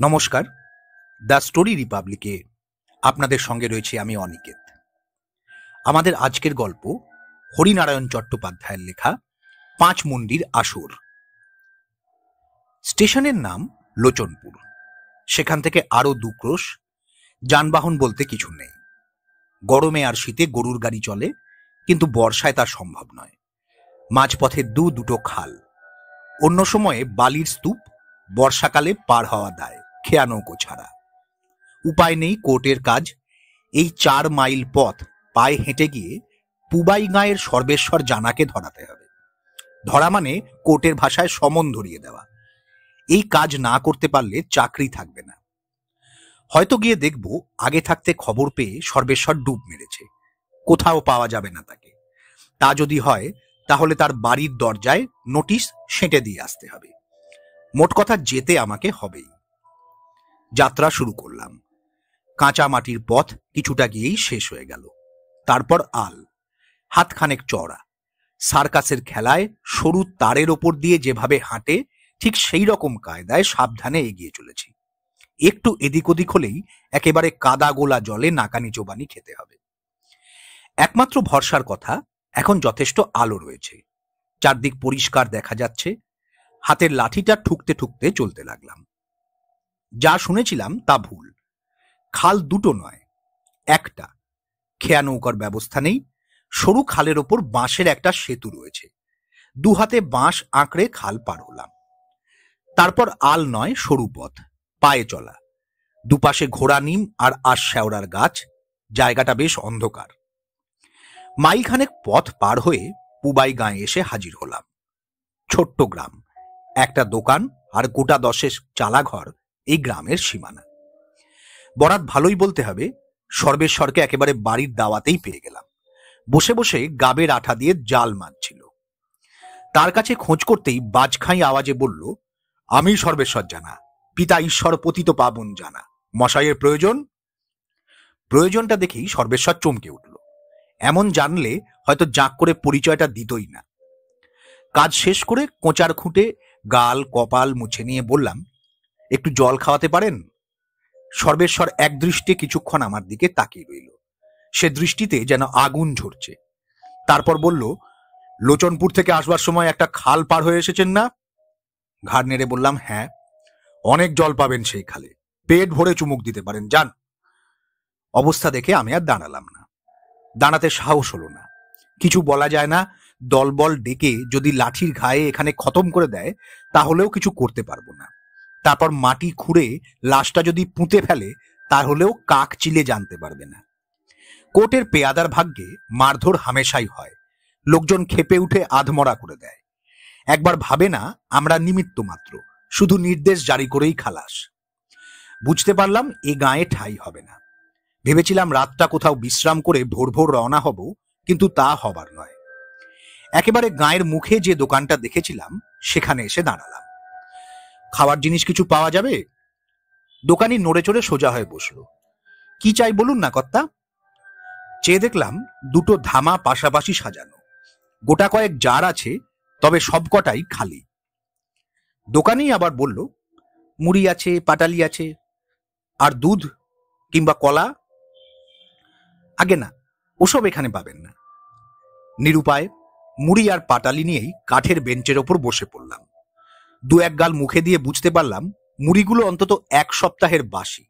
নমস্কার, the story রিপাবলিকে আপনাদের সঙ্গে রয়েছে আমি অনিকেত। আমাদের আজকের গল্প হরিনারায়ণ চট্টোপাধ্যায়ের লেখা ৫ মন্দির আসর। স্টেশনের নাম লোচনপুর। সেখান থেকে আরো ২ ক্রোশ। যানবাহন বলতে কিছু নেই। গরমে আর শীতে গরুর গাড়ি চলে, কিন্তু বর্ষায় তা সম্ভব নয়। মাঝপথে দুটো খাল, অন্য সময়ে বালির স্তূপ, বর্ষাকালে পার হওয়া দায়, খেয়া নৌকো ছাড়া। উপায় নেই, কোর্টের কাজ। এই ৪ মাইল পথ পায়ে হেঁটে গিয়ে পুবাই গাঁয়ের সর্বেশ্বর জানাকে ধরাতে হবে। ধরা মানে কোর্টের ভাষায় সমন ধরিয়ে দেওয়া। এই কাজ না করতে পারলে চাকরি থাকবে না। হয়তো গিয়ে দেখব আগে থাকতে খবর পেয়ে সর্বেশ্বর ডুব মেরেছে, কোথাও পাওয়া যাবে না তাকে। তা যদি হয় তাহলে তার বাড়ির দরজায় নোটিশ সেঁটে দিয়ে আসতে হবে। মোট কথা যেতে আমাকে হবেই। যাত্রা শুরু করলাম। কাঁচা মাটির পথ কিছুটা গিয়েই শেষ হয়ে গেল। তারপর আল, হাতখানেক চওড়া। সার্কাসের খেলায় সরু তারের ওপর দিয়ে যেভাবে হাঁটে ঠিক সেই রকম কায়দায় সাবধানে এগিয়ে চলেছি। একটু এদিক ওদিক হলেই একেবারে কাদা গোলা জলে নাকানি চোবানি খেতে হবে। একমাত্র ভরসার কথা, এখন যথেষ্ট আলো রয়েছে, চারদিক পরিষ্কার দেখা যাচ্ছে। হাতের লাঠিটা ঠুকতে ঠুকতে চলতে লাগলাম। যা শুনেছিলাম তা ভুল। খাল দুটো নয়, একটা। খেয়া নৌকার ব্যবস্থা নেই। সরু খালের ওপর বাঁশের একটা সেতু রয়েছে। ২ হাতে বাঁশ আঁকড়ে খাল পার হলাম। তারপর আল নয়, সরু পথ, পায়ে চলা। দুপাশে ঘোড়া নিম আর আশশ্যাওড়ার গাছ। জায়গাটা বেশ অন্ধকার। মাইলখানেক পথ পার হয়ে পুবাই গাঁয়ে এসে হাজির হলাম। ছোট্ট গ্রাম, একটা দোকান আর গোটা ১০ চালাঘর এই গ্রামের সীমানা। বরাত ভালোই বলতে হবে, সর্বেশ্বরকে একেবারে বাড়ির দাওয়াতেই পেয়ে গেলাম। বসে বসে গাবের আঠা দিয়ে জাল মারছিল। তার কাছে খোঁজ করতেই বাজখাই আওয়াজে বলল, আমি সর্বেশ্বর জানা, পিতা ঈশ্বর পতিত পাবন জানা। মশাইয়ের প্রয়োজন? প্রয়োজনটা দেখেই সর্বেশ্বর চমকে উঠল। এমন জানলে হয়তো জাঁক করে পরিচয়টা দিতই না। কাজ শেষ করে কোঁচার খুঁটে গাল কপাল মুছে নিয়ে বললাম, একটু জল খাওয়াতে পারেন? সর্বেশ্বর একদৃষ্টে কিছুক্ষণ আমার দিকে তাকিয়ে রইল। সে দৃষ্টিতে যেন আগুন ঝরছে। তারপর বলল, লোচনপুর থেকে আসবার সময় একটা খাল পার হয়ে এসেছেন না? ঘাড় নেড়ে বললাম, হ্যাঁ। অনেক জল পাবেন সেই খালে, পেট ভরে চুমুক দিতে পারেন, যান। অবস্থা দেখে আমি আর দাঁড়ালাম না। দাঁড়াতে সাহস হলো না। কিছু বলা যায় না। দলবল ডেকে যদি লাঠির ঘায়ে এখানে খতম করে দেয় তাহলেও কিছু করতে পারবো না। তারপর মাটি খুঁড়ে লাশটা যদি পুঁতে ফেলে তাহলেও কাক চিলে জানতে পারবে না। কোর্টের পেয়াদার ভাগ্যে মারধর হামেশাই হয়। লোকজন খেপে উঠে আধমরা করে দেয়। একবার ভাবে না আমরা নিমিত্ত মাত্র, শুধু নির্দেশ জারি করেই খালাস। বুঝতে পারলাম এ গাঁয়ে ঠাঁই হবে না। ভেবেছিলাম রাতটা কোথাও বিশ্রাম করে ভোর ভোর রওনা হব, কিন্তু তা হবার নয়। একেবারে গাঁয়ের মুখে যে দোকানটা দেখেছিলাম সেখানে এসে দাঁড়ালাম। খাওয়ার জিনিস কিছু পাওয়া যাবে? দোকানি নড়ে চড়ে সোজা হয়ে বসলো। কি চাই বলুন না কর্তা। চেয়ে দেখলাম ২টো ধামা পাশাপাশি সাজানো। গোটা কয়েক জার আছে, তবে সবকটাই খালি। দোকানি আবার বলল, মুড়ি আছে, পাটালি আছে, আর দুধ কিংবা কলা? আগে না, ওসব এখানে পাবেন না। নিরুপায় মুড়ি আর পাটালি নিয়েই কাঠের বেঞ্চের ওপর বসে পড়লাম। ২-১ গাল মুখে দিয়ে বুঝতে পারলাম মুড়িগুলো অন্তত ১ সপ্তাহের বাসি।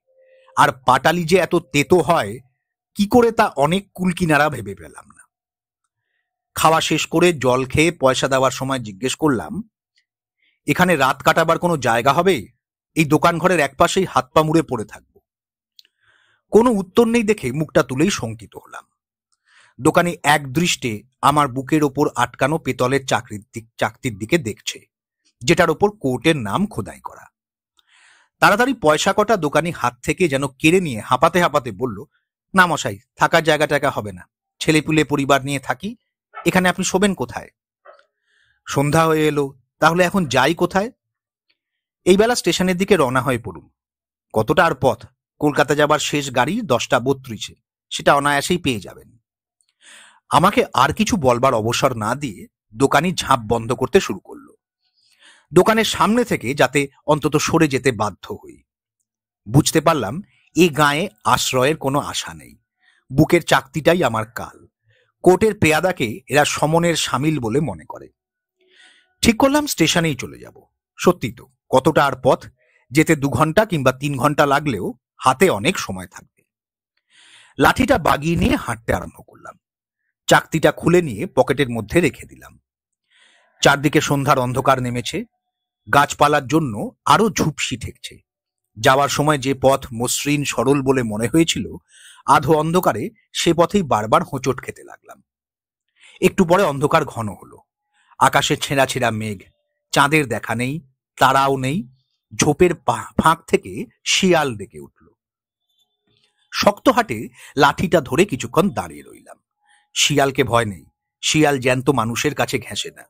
আর পাটালি যে এত তেতো হয় কি করে তা অনেক কুলকিনারা ভেবে পেলাম না। খাওয়া শেষ করে জল খেয়ে পয়সা দেওয়ার সময় জিজ্ঞেস করলাম, এখানে রাত কাটাবার কোনো জায়গা হবে? এই দোকান ঘরের একপাশেই হাত পা মুড়ে পড়ে থাকবো। কোনো উত্তর নেই দেখে মুখটা তুলেই শঙ্কিত হলাম। দোকানি এক দৃষ্টে আমার বুকের ওপর আটকানো পেতলের চাকতির দিকে দেখছে, যেটার ওপর কোর্টের নাম খোদাই করা। তাড়াতাড়ি পয়সা কটা দোকানি হাত থেকে যেন কেড়ে নিয়ে হাঁপাতে হাঁপাতে বলল, না মশাই, থাকার জায়গা টাকা হবে না। ছেলেপুলে পরিবার নিয়ে থাকি, এখানে আপনি শোবেন কোথায়? সন্ধ্যা হয়ে এলো, তাহলে এখন যাই কোথায়? এই বেলা স্টেশনের দিকে রওনা হয়ে পড়ুন। কতটা আর পথ? কলকাতা যাবার শেষ গাড়ি 10টা 32, সেটা অনায়াসেই পেয়ে যাবেন। আমাকে আর কিছু বলবার অবসর না দিয়ে দোকানি ঝাঁপ বন্ধ করতে শুরু করলো। দোকানের সামনে থেকে যাতে অন্তত সরে যেতে বাধ্য হই। বুঝতে পারলাম এ গায়ে আশ্রয়ের কোনো আশা নেই। বুকের চাকতিটাই আমার কাল। কোর্টের পেয়াদাকে এরা সমনের সামিল বলে মনে করে। ঠিক করলাম স্টেশনেই চলে যাব। সত্যি তো, কতটা আর পথ, যেতে 2 ঘন্টা কিংবা 3 ঘন্টা লাগলেও হাতে অনেক সময় থাকবে। লাঠিটা বাগিয়ে নিয়ে হাঁটতে আরম্ভ করলাম। চাকতিটা খুলে নিয়ে পকেটের মধ্যে রেখে দিলাম। চারদিকে সন্ধ্যার অন্ধকার নেমেছে, গাছপালার জন্য আরো ঝুপসি ঠেকছে। যাওয়ার সময় যে পথ মসৃণ সরল বলে মনে হয়েছিল, আধো অন্ধকারে সে পথেই বারবার হোঁচট খেতে লাগলাম। একটু পরে অন্ধকার ঘন হলো। আকাশে ছেঁড়া ছেঁড়া মেঘ, চাঁদের দেখা নেই, তারাও নেই। ঝোপের ফাঁক থেকে শিয়াল ডেকে উঠল। শক্ত হাটে লাঠিটা ধরে কিছুক্ষণ দাঁড়িয়ে রইলাম। শিয়ালকে ভয় নেই, শিয়াল জ্যান্ত মানুষের কাছে ঘেঁষে না।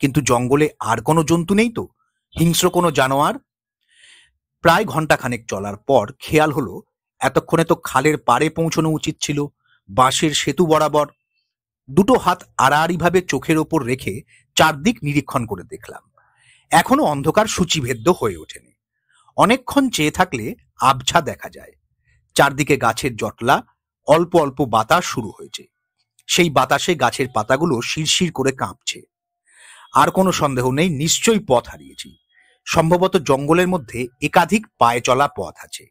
কিন্তু জঙ্গলে আর কোনো জন্তু নেই তো, হিংস্র কোনো জানোয়ার? প্রায় ঘন্টাখানেক চলার পর খেয়াল হলো এতক্ষণে তো খালের পাড়ে পৌঁছানো উচিত ছিল, বাঁশের সেতু বরাবর। দুটো হাত আড়াআড়িভাবে চোখের ওপর রেখে চারদিক নিরীক্ষণ করে দেখলাম, এখনো অন্ধকার সূচিভেদ্য হয়ে ওঠেনি। অনেকক্ষণ চেয়ে থাকলে আবছা দেখা যায়। চারদিকে গাছের জটলা, অল্প অল্প বাতাস শুরু হয়েছে। সেই বাতাসে গাছের পাতাগুলো শিরশির করে কাঁপছে। আর কোনো সন্দেহ নেই, নিশ্চয়ই পথ হারিয়েছি। সম্ভবত জঙ্গলের মধ্যে একাধিক পায়ে চলা পথ আছে।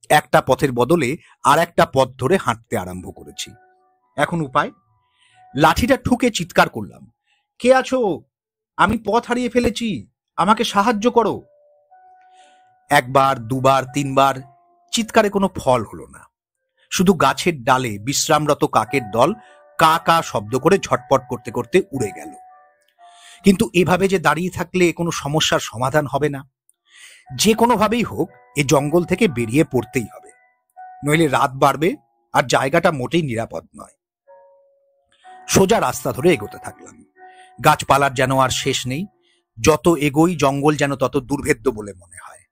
একটা পথের বদলে আর একটা পথ ধরে হাঁটতে আরম্ভ করেছি। এখন উপায়? লাঠিটা ঠুকে চিৎকার করলাম, কে আছো? আমি পথ হারিয়ে ফেলেছি, আমাকে সাহায্য করো। একবার, দুবার, 3বার চিৎকারে কোনো ফল হলো না। শুধু গাছের ডালে বিশ্রামরত কাকের দল কা কা শব্দ করে ঝটপট করতে করতে উড়ে গেল। কিন্তু এভাবে যে দাঁড়িয়ে থাকলে কোনো সমস্যার সমাধান হবে না। যে কোনোভাবেই হোক এ জঙ্গল থেকে বেরিয়ে পড়তেই হবে, নইলে রাত বাড়বে আর জায়গাটা মোটেই নিরাপদ নয়। সোজা রাস্তা ধরে এগোতে থাকলাম। গাছপালার যেন আর শেষ নেই। যত এগোই জঙ্গল যেন তত দুর্ভেদ্য বলে মনে হয়।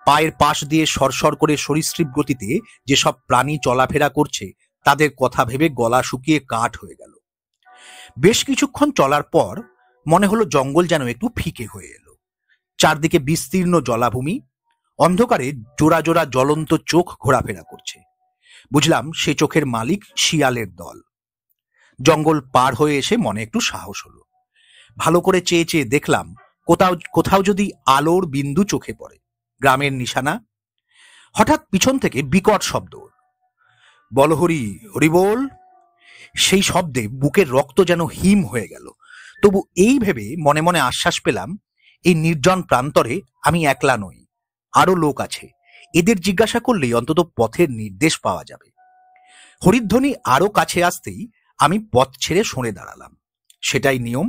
পায়ের পাশ দিয়ে সরসর করে সরীসৃপ গতিতে যেসব প্রাণী চলাফেরা করছে, তাদের কথা ভেবে গলা শুকিয়ে কাঠ হয়ে গেল। বেশ কিছুক্ষণ চলার পর মনে হলো জঙ্গল যেন একটু ফিকে হয়ে এলো। চারদিকে বিস্তীর্ণ জলাভূমি, অন্ধকারে জোড়া জোড়া জ্বলন্ত চোখ ঘোরাফেরা করছে। বুঝলাম সে চোখের মালিক শিয়ালের দল। জঙ্গল পার হয়ে এসে মনে একটু সাহস হলো। ভালো করে চেয়ে চেয়ে দেখলাম কোথাও কোথাও যদি আলোর বিন্দু চোখে পড়ে, গ্রামের নিশানা। হঠাৎ পিছন থেকে বিকট শব্দ, বল হরি, হরি বল। সেই শব্দে বুকের রক্ত যেন হিম হয়ে গেল। তবু এই ভেবে মনে মনে আশ্বাস পেলাম, এই নির্জন প্রান্তরে আমি একলা নই, আরো লোক আছে। এদের জিজ্ঞাসা করলেই অন্তত পথের নির্দেশ পাওয়া যাবে। হরিধ্বনি আরো কাছে আসতেই আমি পথ ছেড়ে সরে দাঁড়ালাম। সেটাই নিয়ম,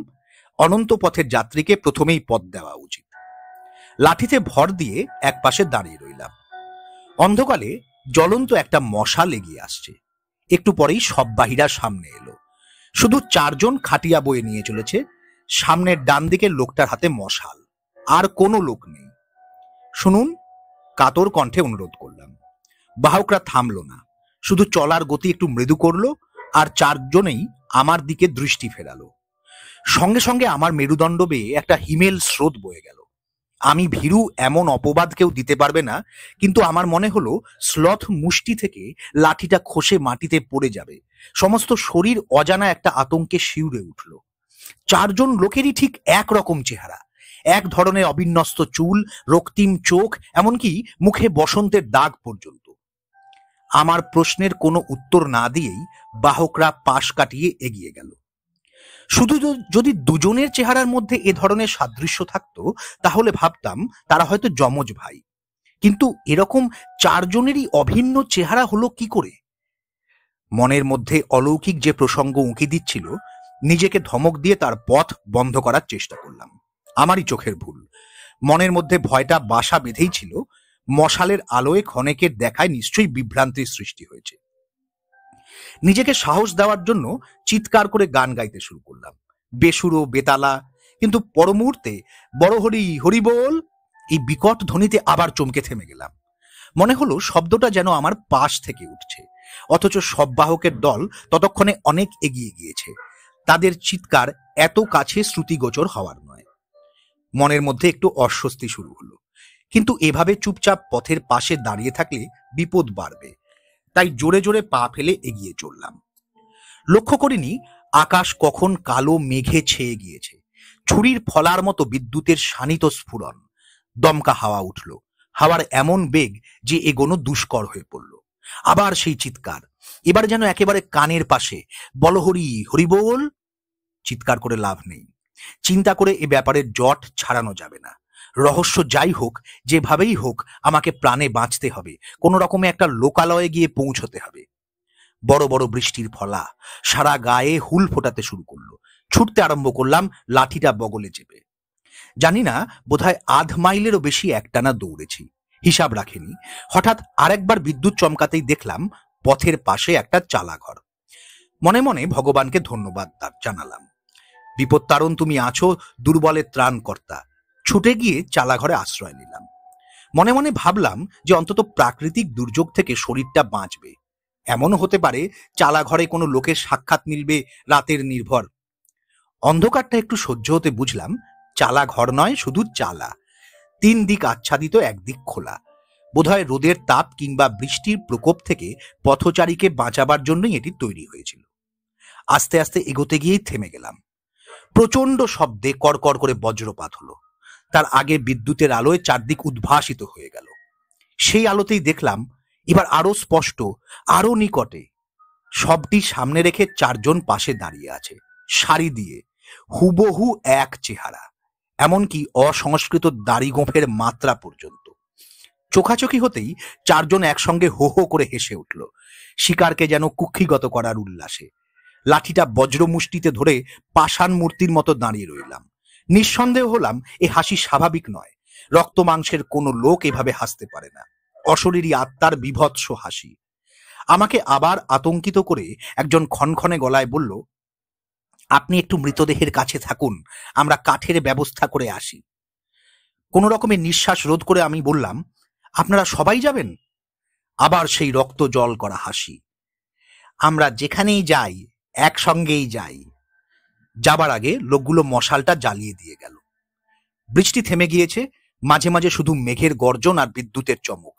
অনন্ত পথের যাত্রীকে প্রথমেই পথ দেওয়া উচিত। লাঠিতে ভর দিয়ে এক পাশে দাঁড়িয়ে রইলাম। অন্ধকারে জ্বলন্ত একটা মশাল এগিয়ে আসছে। একটু পরেই সব বাহিরা সামনে এলো। শুধু 4 জন খাটিয়া বয়ে নিয়ে চলেছে। সামনের ডান দিকের লোকটার হাতে মশাল, আর কোনো লোক নেই। শুনুন, কাতর কণ্ঠে অনুরোধ করলাম। বাহকরা থামলো না, শুধু চলার গতি একটু মৃদু করলো, আর 4 জনেই আমার দিকে দৃষ্টি ফেরালো। সঙ্গে সঙ্গে আমার মেরুদণ্ড বেয়ে একটা হিমেল স্রোত বয়ে গেল। আমি ভীরু এমন অপবাদ কেউ দিতে পারবে না, কিন্তু আমার মনে হলো স্লথ মুষ্টি থেকে লাঠিটা খসে মাটিতে পড়ে যাবে। সমস্ত শরীর অজানা একটা আতঙ্কে শিউরে উঠল। 4 জন লোকেরই ঠিক একরকম চেহারা, এক ধরনের অবিন্যস্ত চুল, রক্তিম চোখ, এমনকি মুখে বসন্তের দাগ পর্যন্ত। আমার প্রশ্নের কোনো উত্তর না দিয়েই বাহকরা পাশ কাটিয়ে এগিয়ে গেল। শুধু যদি দুজনের চেহারার মধ্যে এ ধরনের সাদৃশ্য থাকতো, তাহলে ভাবতাম তারা হয়তো যমজ ভাই। কিন্তু এরকম 4 জনেরই অভিন্ন চেহারা হলো কি করে? মনের মধ্যে অলৌকিক যে প্রসঙ্গ উঁকি দিচ্ছিল, নিজেকে ধমক দিয়ে তার পথ বন্ধ করার চেষ্টা করলাম। আমারই চোখের ভুল। মনের মধ্যে ভয়টা বাসা বেঁধেই ছিল। মশালের আলোয় ক্ষণেকের দেখায় নিশ্চয়ই বিভ্রান্তির সৃষ্টি হয়েছে। নিজেকে সাহস দেওয়ার জন্য চিৎকার করে গান গাইতে শুরু করলাম, বেসুরো, বেতালা। কিন্তু পর মুহূর্তে বড় হরি, হরি বল এই বিকট ধ্বনিতে আবার চমকে থেমে গেলাম। মনে হলো শব্দটা যেন আমার পাশ থেকে উঠছে, অথচ সব বাহকের দল ততক্ষণে অনেক এগিয়ে গিয়েছে। তাদের চিৎকার এত কাছে শ্রুতিগোচর হওয়ার নয়। মনের মধ্যে একটু অস্বস্তি শুরু হলো। কিন্তু এভাবে চুপচাপ পথের পাশে দাঁড়িয়ে থাকলে বিপদ বাড়বে, তাই জোরে জোরে পা ফেলে এগিয়ে চললাম। লক্ষ্য করিনি আকাশ কখন কালো মেঘে ছেয়ে গিয়েছে। ছুরির ফলার মতো বিদ্যুতের শানিত স্ফুরণ। দমকা হাওয়া উঠল, হাওয়ার এমন বেগ যে এগোনো দুষ্কর হয়ে পড়ল। আবার সেই চিৎকার, এবার যেন একেবারে কানের পাশে। বল হরি, হরি বল। চিৎকার করে লাভ নেই, চিন্তা করে এ ব্যাপারের জট ছাড়ানো যাবে না। রহস্য যাই হোক, যেভাবেই হোক আমাকে প্রাণে বাঁচতে হবে, কোনো রকমে একটা লোকালয়ে গিয়ে পৌঁছতে হবে। বড় বড় বৃষ্টির ফলা সারা গায়ে হুল ফোটাতে শুরু করলো। ছুটতে আরম্ভ করলাম, লাঠিটা বগলে চেপে। জানি না, বোধহয় আধ মাইলেরও বেশি একটানা দৌড়েছি, হিসাব রাখেনি। হঠাৎ আরেকবার বিদ্যুৎ চমকাতেই দেখলাম পথের পাশে একটা চালাঘর। মনে মনে ভগবানকে ধন্যবাদ জানালাম। বিপদ তারণ তুমি আছো, দুর্বলের ত্রাণকর্তা। ছুটে গিয়ে চালাঘরে আশ্রয় নিলাম। মনে মনে ভাবলাম যে অন্তত প্রাকৃতিক দুর্যোগ থেকে শরীরটা বাঁচবে। এমনও হতে পারে চালাঘরে কোনো লোকের সাক্ষাৎ মিলবে রাতের নির্ভর। অন্ধকারটা একটু সহ্য হতে বুঝলাম চালা ঘর নয়, শুধু চালা। 3 দিক আচ্ছাদিত, একদিক খোলা। বোধহয় রোদের তাপ কিংবা বৃষ্টির প্রকোপ থেকে পথচারীকে বাঁচাবার জন্যই এটি তৈরি হয়েছিল। আস্তে আস্তে এগোতে গিয়েই থেমে গেলাম। প্রচন্ড শব্দে কড়কড় করে বজ্রপাত হলো। তার আগে বিদ্যুতের আলোয় চারদিক উদ্ভাসিত হয়ে গেল। সেই আলোতেই দেখলাম এবার আরো স্পষ্ট, আরো নিকটে। সবটি সামনে রেখে 4 জন পাশে দাঁড়িয়ে আছে, সারি দিয়ে, হুবহু এক চেহারা। এমনকি অসংস্কৃত দাড়ি গোঁফের মাত্রা পর্যন্ত। চোখাচোখি হতেই 4 জন একসঙ্গে হো হো করে হেসে উঠল, শিকারকে যেন কুক্ষিগত করার উল্লাসে। লাঠিটা বজ্রমুষ্টিতে ধরে পাষাণ মূর্তির মতো দাঁড়িয়ে রইলাম। নিঃসন্দেহ হলাম এ হাসি স্বাভাবিক নয়। রক্ত মাংসের কোনো লোক এভাবে হাসতে পারে না। অশরীরী আত্মার বিভৎস হাসি। আমাকে আবার আতঙ্কিত করে একজন খনখনে গলায় বলল, আপনি একটু মৃতদেহের কাছে থাকুন, আমরা কাঠের ব্যবস্থা করে আসি। কোন রকমের নিঃশ্বাস রোধ করে আমি বললাম, আপনারা সবাই যাবেন? আবার সেই রক্ত জল করা হাসি। আমরা যেখানেই যাই একসঙ্গেই যাই। যাবার আগে লোকগুলো মশালটা জ্বালিয়ে দিয়ে গেল। বৃষ্টি থেমে গিয়েছে, মাঝে মাঝে শুধু মেঘের গর্জন আর বিদ্যুতের চমক।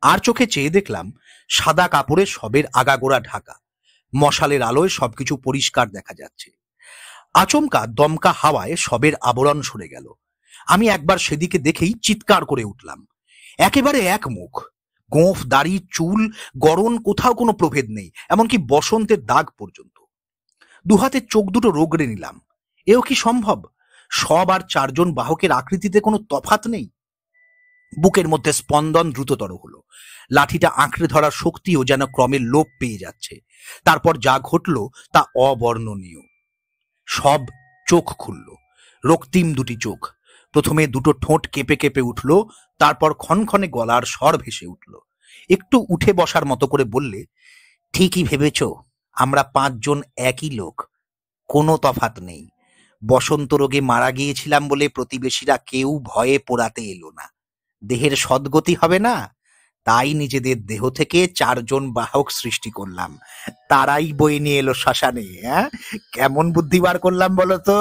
আর চোখে চেয়ে দেখলাম সাদা কাপড়ে সবের আগাগোড়া ঢাকা। মশালের আলোয় সবকিছু পরিষ্কার দেখা যাচ্ছে। আচমকা দমকা হাওয়ায় সবের আবরণ সরে গেল। আমি একবার সেদিকে দেখেই চিৎকার করে উঠলাম। একেবারে এক মুখ, গোঁফ, দাড়ি, চুল, গড়ন, কোথাও কোনো প্রভেদ নেই, এমনকি বসন্তের দাগ পর্যন্ত। দুহাতে চোখ দুটো রোগড়ে নিলাম। এও কি সম্ভব? সব আর 4 জন বাহকের আকৃতিতে কোনো তফাৎ নেই। বুকের মধ্যে স্পন্দন দ্রুততর হলো। লাঠিটা আঁকড়ে ধরার শক্তিও যেন ক্রমে লোপ পেয়ে যাচ্ছে। তারপর যা ঘটল তা অবর্ণনীয়। সব চোখ খুলল, রক্তিম দুটি চোখ। প্রথমে দুটো ঠোঁট কেঁপে কেঁপে উঠল, তারপর ক্ষণক্ষণে গলার স্বর ভেসে উঠল। একটু উঠে বসার মতো করে বললে, ঠিকই ভেবেছ, আমরা 5 জন একই লোক, কোনো তফাৎ নেই। বসন্ত রোগে মারা গিয়েছিলাম বলে প্রতিবেশীরা কেউ ভয়ে পোড়াতে এলো না। দেহের সদ্গতি হবে না, তাই নিজেদের দেহ থেকে 4 জন বাহক সৃষ্টি করলাম। তারাই বই নিয়ে এলো শ্মশানে। কেমন বুদ্ধি বার করলাম বলো তো?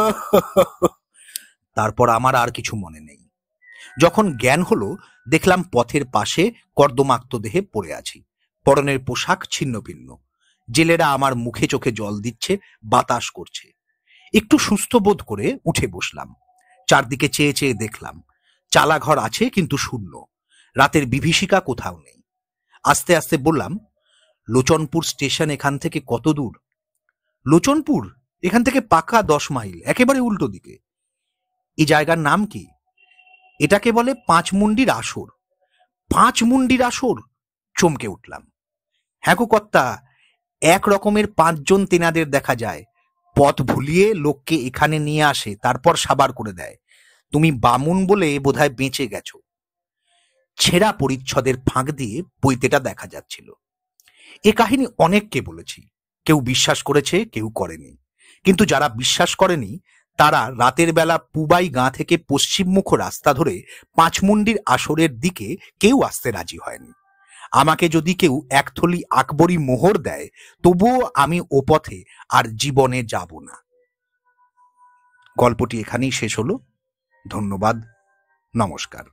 তারপর আমার আর কিছু মনে নেই। যখন জ্ঞান হলো দেখলাম পথের পাশে কর্দমাক্ত দেহে পড়ে আছি। পরনের পোশাক ছিন্ন ভিন্ন। জেলেরা আমার মুখে চোখে জল দিচ্ছে, বাতাস করছে। একটু সুস্থ বোধ করে উঠে বসলাম। চারদিকে চেয়ে চেয়ে দেখলাম চালাঘর আছে, কিন্তু শূন্য। রাতের বিভীষিকা কোথাও নেই। আস্তে আস্তে বললাম, লোচনপুর স্টেশন এখান থেকে কত দূর? লোচনপুর এখান থেকে পাকা 10 মাইল, একেবারে উল্টো দিকে। এই জায়গার নাম কি? এটাকে বলে 5 মুন্ডির আসর। 5 মুন্ডির আসর? চমকে উঠলাম। হ্যাঁ গো কর্তা, এক রকমের 5 জন তেনাদের দেখা যায়। পথ ভুলিয়ে লোককে এখানে নিয়ে আসে, তারপর সাবার করে দেয়। তুমি বামুন বলে বোধহয় বেঁচে গেছো। ছেঁড়া পরিচ্ছদের ফাঁক দিয়ে বইতেটা দেখা যাচ্ছিল। এ কাহিনী অনেককে বলেছি, কেউ বিশ্বাস করেছে, কেউ করেনি। কিন্তু যারা বিশ্বাস করেনি তারা রাতের বেলা পুবাই গাঁ থেকে পশ্চিমমুখ রাস্তা ধরে 5 মুন্ডির আসরের দিকে কেউ আসতে রাজি হয়নি। আমাকে যদি কেউ 1 থলি আকবরী মোহর দেয়, তবুও আমি ও পথে আর জীবনে যাব না। গল্পটি এখানেই শেষ হলো। ধন্যবাদ, নমস্কার।